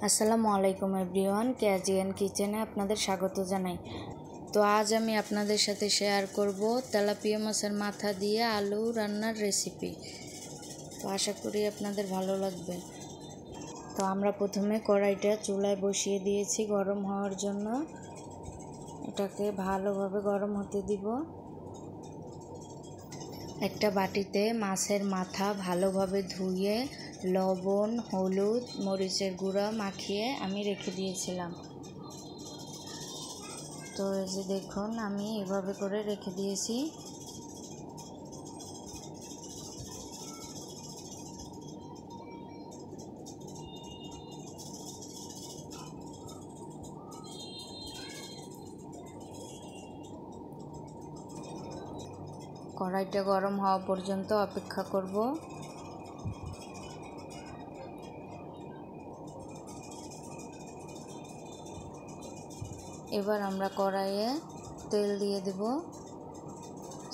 আসসালামু আলাইকুম এভরিওয়ান, ক্যাজিয়ান কিচেনে আপনাদের স্বাগত জানাই। তো আজ আমি আপনাদের সাথে শেয়ার করব তেলাপিয়া মাছের মাথা দিয়ে আলু রান্নার রেসিপি। তো আশা করি আপনাদের ভালো লাগবে। তো আমরা প্রথমে কড়াইটা চুলায় বসিয়ে দিয়েছি গরম হওয়ার জন্য। এটাকে ভালোভাবে গরম হতে দিব। একটা বাটিতে মাছের মাথা ভালোভাবে ধুয়ে লবণ, হলুদ, মরিচের গুঁড়া মাখিয়ে আমি রেখে দিয়েছিলাম। তো এই যে দেখুন, আমি এভাবে করে রেখে দিয়েছি। কড়াইটা গরম হওয়া পর্যন্ত অপেক্ষা করব। এবার আমরা কড়াইয়ে তেল দিয়ে দেব,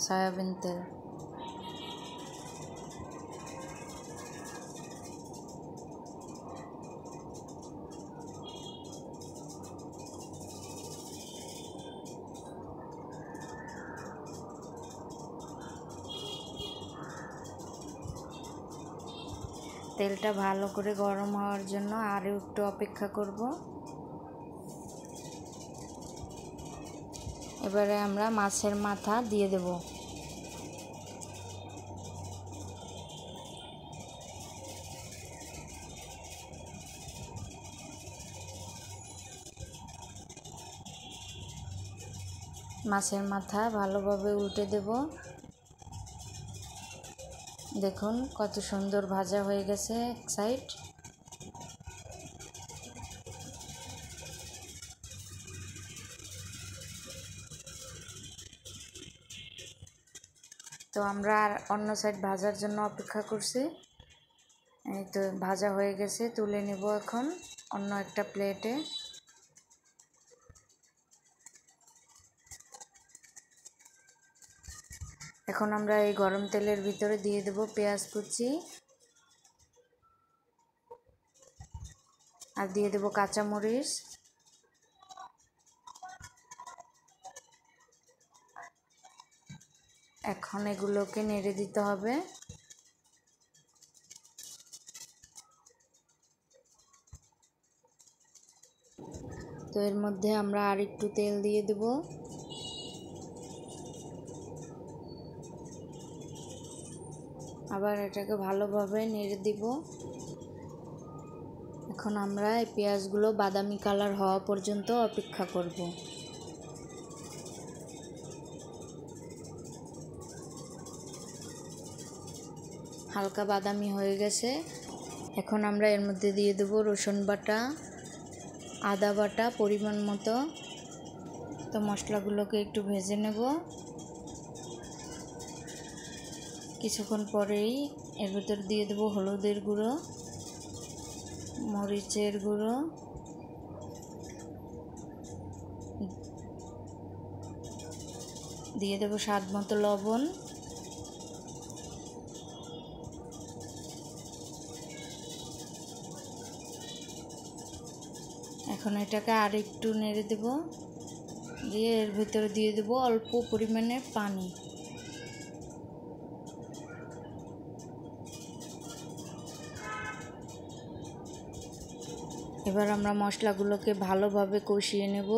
সয়াবিন তেল। তেলটা ভালো করে গরম হওয়ার জন্য আরও একটু অপেক্ষা করব। এবারে আমরা মাছের মাথা দিয়ে দেব। মাছের মাথা ভালোভাবে উল্টে দেব। দেখুন কত সুন্দর ভাজা হয়ে গেছে এক সাইড। তো আমরা আর অন্য সাইড ভাজার জন্য অপেক্ষা করছি। এই তো ভাজা হয়ে গেছে, তুলে নেব এখন অন্য একটা প্লেটে। এখন আমরা এই গরম তেলের ভিতরে দিয়ে দেব পেঁয়াজ কুচি, আর দিয়ে দেব কাঁচামরিচ, এখন এগুলোকে নেড়ে দিতে হবে। তো এর মধ্যে আমরা আর একটু তেল দিয়ে দেব। আবার এটাকে ভালোভাবে নেড়ে দিব। এখন আমরা এই পেঁয়াজগুলো বাদামি কালার হওয়া পর্যন্ত অপেক্ষা করব। হালকা বাদামি হয়ে গেছে। এখন আমরা এর মধ্যে দিয়ে দেব রসুন বাটা, আদা বাটা পরিমাণ মতো। তো মশলাগুলোকে একটু ভেজে নেব। কিছুক্ষণ পরেই এর ভিতর দিয়ে দেব হলুদের গুঁড়ো, মরিচের গুঁড়ো, দিয়ে দেব স্বাদ মতো লবণ। এখন এটাকে আর একটু নেড়ে দেব, দিয়ে এর ভিতরে দিয়ে দেব অল্প পরিমাণে পানি। এবার আমরা মশলাগুলোকে ভালোভাবে কষিয়ে নেব।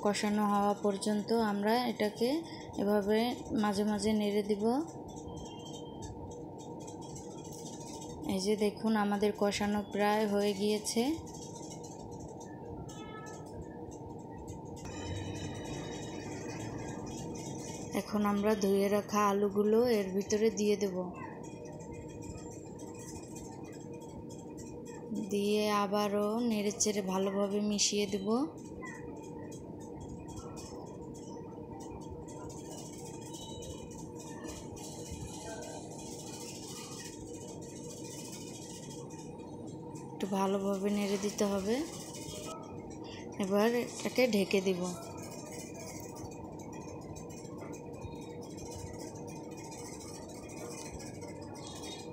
কষানো হওয়া পর্যন্ত আমরা এটাকে এভাবে মাঝে মাঝে নেড়ে দিব। এই যে দেখুন, আমাদের কষানো প্রায় হয়ে গিয়েছে। এখন আমরা ধুয়ে রাখা আলুগুলো এর ভিতরে দিয়ে দেব, দিয়ে আবারও নেড়েচেড়ে ভালোভাবে মিশিয়ে দেব। একটু ভালোভাবে নেড়ে দিতে হবে। এবার এটাকে ঢেকে দিব।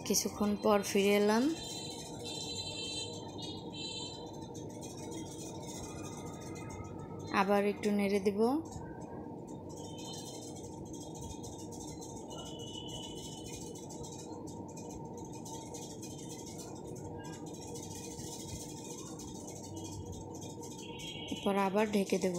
কিছুক্ষণ পর ফিরে এলাম। আবার একটু নেড়ে দেব। এরপর আবার ঢেকে দেব।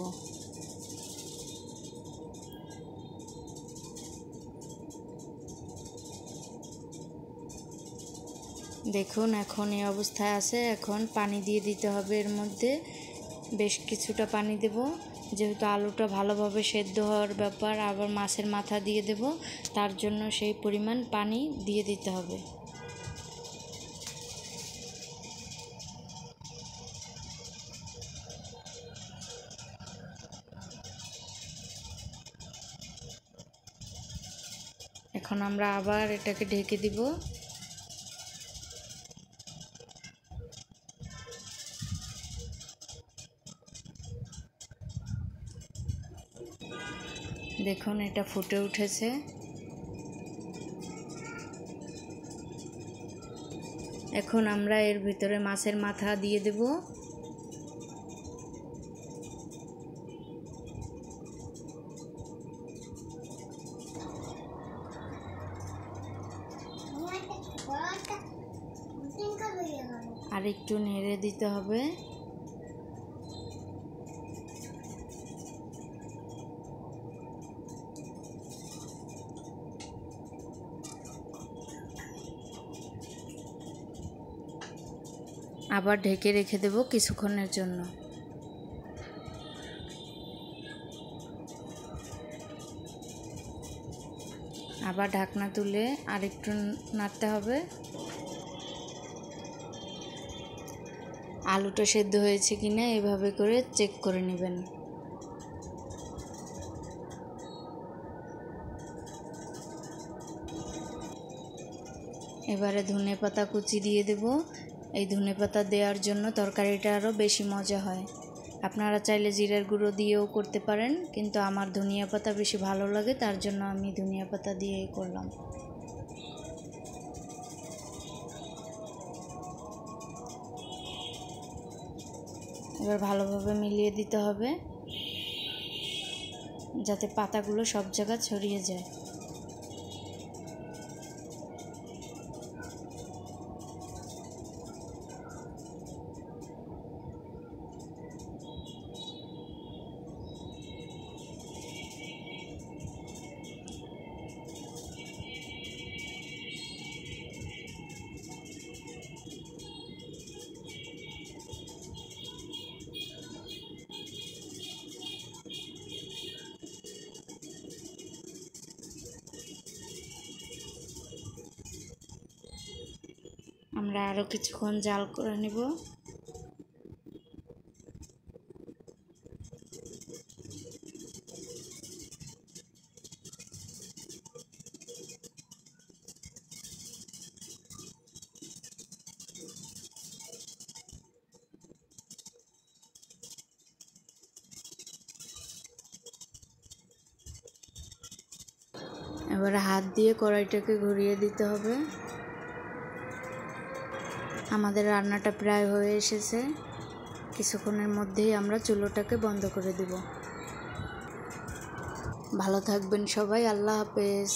দেখুন এখন এই অবস্থায় আছে। এখন পানি দিয়ে দিতে হবে, এর মধ্যে বেশ কিছুটা পানি দেব, যেহেতু আলুটা ভালোভাবে সেদ্ধ হওয়ার ব্যাপার, আবার মাছের মাথা দিয়ে দেব, তার জন্য সেই পরিমাণ পানি দিয়ে দিতে হবে। এখন আমরা আবার এটাকে ঢেকে দিব। দেখুন এটা ফুটে উঠেছে। এখন আমরা এর ভিতরে মাছের মাথা দিয়ে দেব। আর একটু নেড়ে দিতে হবে। আবার ঢেকে রেখে দেব কিছুক্ষণের জন্য। আবার ঢাকনা তুলে আরেকটু নাড়তে হবে। আলুটা সেদ্ধ হয়েছে কিনা এভাবে করে চেক করে নেবেন। এবারে ধনেপাতা কুচি দিয়ে দেব। এই ধনেপাতা দেওয়ার জন্য তরকারিটা আরও বেশি মজা হয়। আপনারা চাইলে জিরার গুঁড়ো দিয়েও করতে পারেন, কিন্তু আমার ধনিয়া পাতা বেশি ভালো লাগে, তার জন্য আমি ধনিয়া পাতা দিয়েই করলাম। এবার ভালোভাবে মিলিয়ে দিতে হবে, যাতে পাতাগুলো সব জায়গা ছড়িয়ে যায়। আমরা আরও কিছুক্ষণ জাল করে নেব। এবারে হাত দিয়ে কড়াইটাকে ঘুরিয়ে দিতে হবে। আমাদের রান্নাটা প্রায় হয়ে এসেছে। কিছুক্ষণের মধ্যেই আমরা চুলোটাকে বন্ধ করে দেব। ভালো থাকবেন সবাই। আল্লাহ হাফেজ।